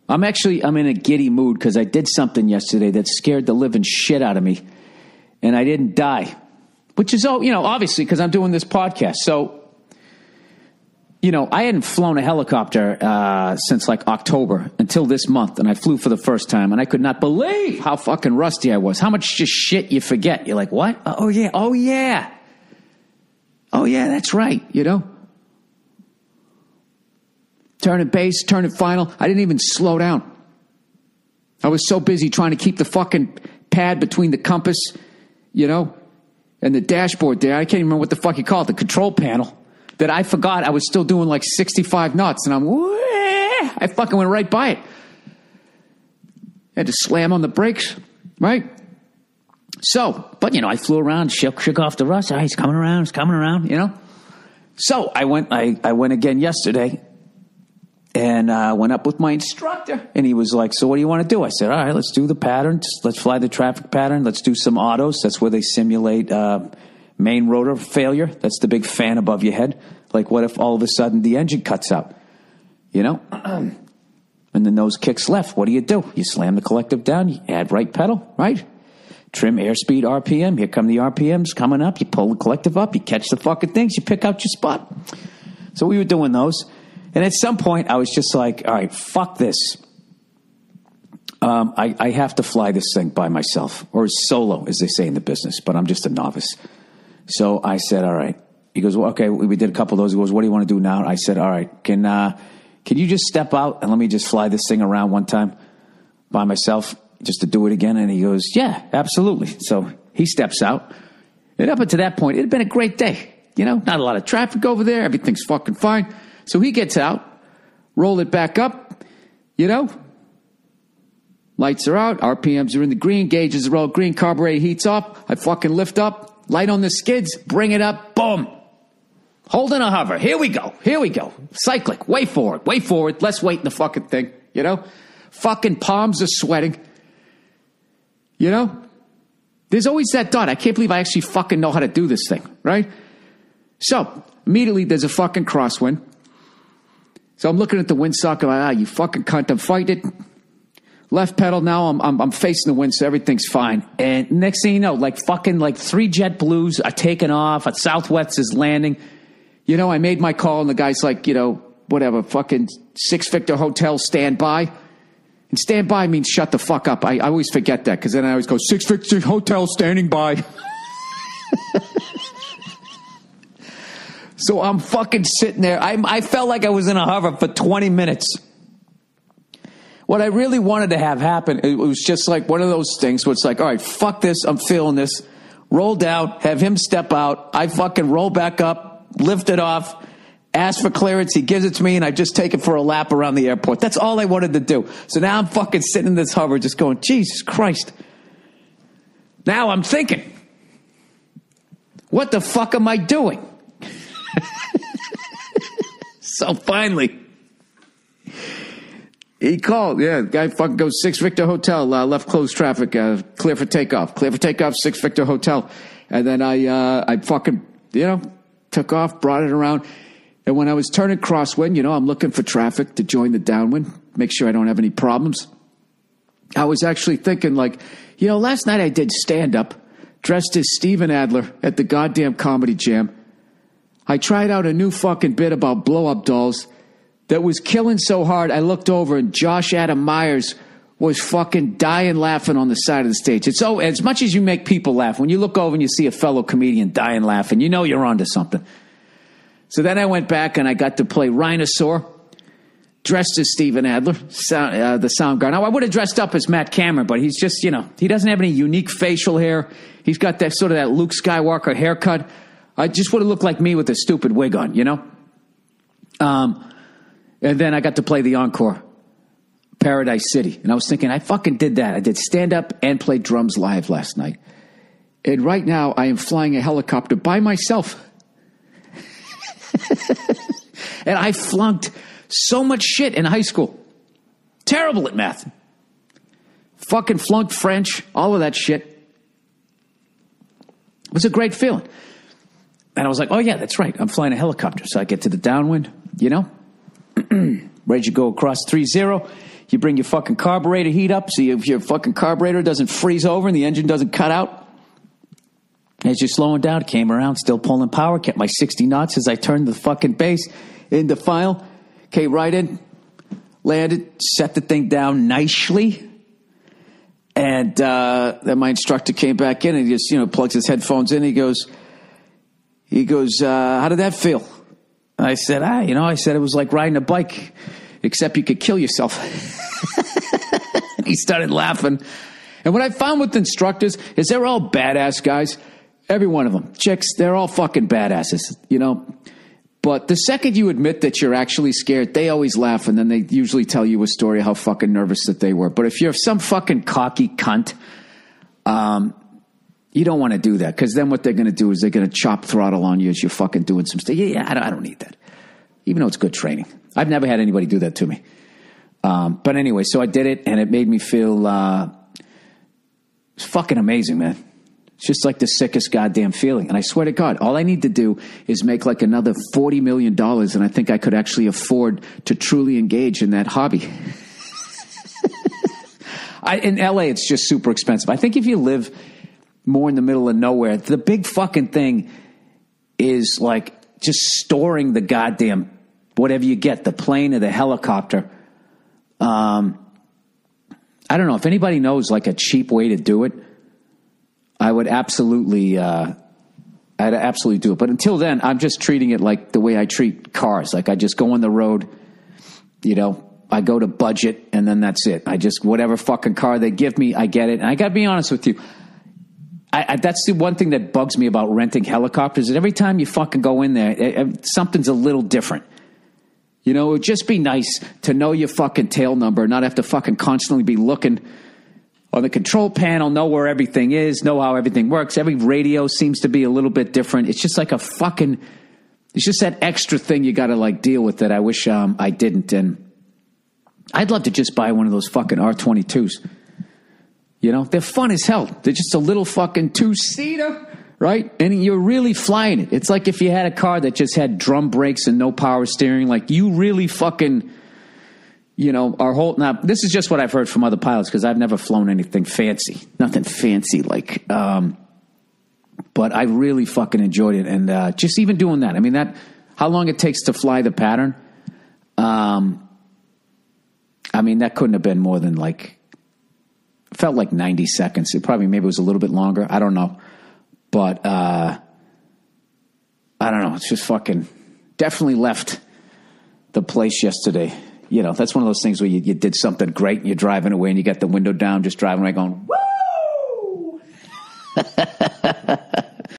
I'm in a giddy mood because I did something yesterday that scared the living shit out of me, and I didn't die, which is, obviously because I'm doing this podcast. So, I hadn't flown a helicopter since like October until this month, and I flew for the first time, and I could not believe how fucking rusty I was. How much just shit you forget. You're like, what? Oh, yeah, that's right, Turning base, turning final. I didn't even slow down. I was so busy trying to keep the fucking pad between the compass, and the dashboard there. I can't even remember what the fuck you call it, the control panel, that I forgot I was still doing like 65 knots, and I fucking went right by it. Had to slam on the brakes, right? So, but I flew around, shook off the rust. Oh, he's coming around, So I went again yesterday. And went up with my instructor, and he was like, so what do you want to do? I said, all right, let's do the patterns. Let's fly the traffic pattern. Let's do some autos. That's where they simulate main rotor failure. That's the big fan above your head. Like, what if all of a sudden the engine cuts out? And the nose kicks left. What do? You slam the collective down. You add right pedal, right? Trim airspeed RPM. Here come the RPMs coming up. You pull the collective up. You catch the fucking things. You pick out your spot. So we were doing those. And at some point, I was just like, all right, fuck this. I have to fly this thing by myself, or solo, as they say in the business, but I'm just a novice. So I said, all right. He goes, well, okay, we did a couple of those. He goes, what do you want to do now? I said, all right, can you just step out and let me just fly this thing around one time by myself just to do it again? And he goes, yeah, absolutely. So he steps out. And up until that point, it had been a great day. Not a lot of traffic over there. Everything's fucking fine. So he gets out, roll it back up, lights are out, RPMs are in the green, gauges are all green, carburetor heats up, I fucking lift up, light on the skids, bring it up, boom. Holding a hover, here we go, cyclic, way forward, let's wait in the fucking thing, Fucking palms are sweating, There's always that thought, I can't believe I actually fucking know how to do this thing, right? So, immediately there's a fucking crosswind. So I'm looking at the windsock, I'm like, you fucking cunt, I'm fighting it. Left pedal, now I'm facing the wind, so everything's fine. And next thing you know, like 3 JetBlues are taking off, a Southwest is landing. I made my call, and the guy's like, whatever, fucking 6 Victor Hotel, stand by. And stand by means shut the fuck up. I always forget that, because then I always go, 6 Victor Hotel, standing by. So I'm fucking sitting there. I felt like I was in a hover for 20 minutes. What I really wanted to have happen, it was just like one of those things where it's like, all right, fuck this, I'm feeling this. Roll down, have him step out. I fucking roll back up, lift it off, ask for clearance. He gives it to me, and I just take it for a lap around the airport. That's all I wanted to do. So now I'm fucking sitting in this hover just going, Jesus Christ. Now I'm thinking, what the fuck am I doing? So finally, he called. Yeah, the guy fucking goes, 6 Victor Hotel, left closed traffic, clear for takeoff. Clear for takeoff, 6 Victor Hotel. And then I fucking, took off, brought it around. And when I was turning crosswind, I'm looking for traffic to join the downwind, make sure I don't have any problems. I was actually thinking last night I did stand-up, dressed as Steven Adler at the goddamn Comedy Jam. I tried out a new fucking bit about blow-up dolls that was killing so hard, I looked over and Josh Adam Myers was fucking dying laughing on the side of the stage. It's so, as much as you make people laugh, when you look over and you see a fellow comedian dying laughing, you're onto something. So then I went back and I got to play Rhinosaur, dressed as Steven Adler, the sound guy. Now, I would have dressed up as Matt Cameron, but he's just, he doesn't have any unique facial hair. He's got that sort of that Luke Skywalker haircut. I just would have looked like me with a stupid wig on, And then I got to play the encore, Paradise City. And I was thinking, I fucking did that. I did stand-up and played drums live last night. And right now, I am flying a helicopter by myself. And I flunked so much shit in high school. Terrible at math. Fucking flunked French, all of that shit. It was a great feeling. And I was like, oh, yeah, that's right. I'm flying a helicopter. So I get to the downwind, ready to go across 3-0. You bring your fucking carburetor heat up so your fucking carburetor doesn't freeze over and the engine doesn't cut out. As you're slowing down, came around, still pulling power, kept my 60 knots as I turned the fucking base into final. Came right in, landed, set the thing down nicely. And then my instructor came back in and he just, plugs his headphones in. He goes, how did that feel? I said, I said it was like riding a bike, except you could kill yourself. And he started laughing. And what I found with instructors is they're all badass guys. Every one of them. Chicks, they're all fucking badasses, But the second you admit that you're actually scared, they always laugh, and then they usually tell you a story of how fucking nervous that they were. But if you're some fucking cocky cunt, you don't want to do that, because then what they're going to do is they're going to chop throttle on you as you're fucking doing some stuff. Yeah, I don't need that. Even though it's good training. I've never had anybody do that to me. But anyway, so I did it, and it made me feel it's fucking amazing, man. It's just like the sickest goddamn feeling. And I swear to God, all I need to do is make like another $40 million, and I think I could actually afford to truly engage in that hobby. In LA, it's just super expensive. I think if you live more in the middle of nowhere, the big fucking thing is like just storing the goddamn whatever you get, the plane or the helicopter. I don't know if anybody knows like a cheap way to do it. I would absolutely, I'd absolutely do it. But until then, I'm just treating it like the way I treat cars. Like I just go on the road, I go to budget, and then that's it. I just, whatever fucking car they give me, I get it. And I got to be honest with you. That's the one thing that bugs me about renting helicopters, is every time you fucking go in there, something's a little different. It would just be nice to know your fucking tail number, not have to fucking constantly be looking on the control panel, know where everything is, know how everything works. Every radio seems to be a little bit different. It's just like it's just that extra thing you got to like deal with that I wish I didn't. And I'd love to just buy one of those fucking R22s. They're fun as hell. They're just a little fucking two-seater, right? And you're really flying it. It's like if you had a car that just had drum brakes and no power steering, like you really fucking... now this is just what I've heard from other pilots, because I've never flown anything fancy, nothing fancy like, but I really fucking enjoyed it. And, just even doing that, I mean, how long it takes to fly the pattern. I mean, that couldn't have been more than felt like 90 seconds. Maybe it was a little bit longer. I don't know. But, I don't know. It's just fucking definitely left the place yesterday. That's one of those things where you did something great and you're driving away and you got the window down, just driving away going, woo!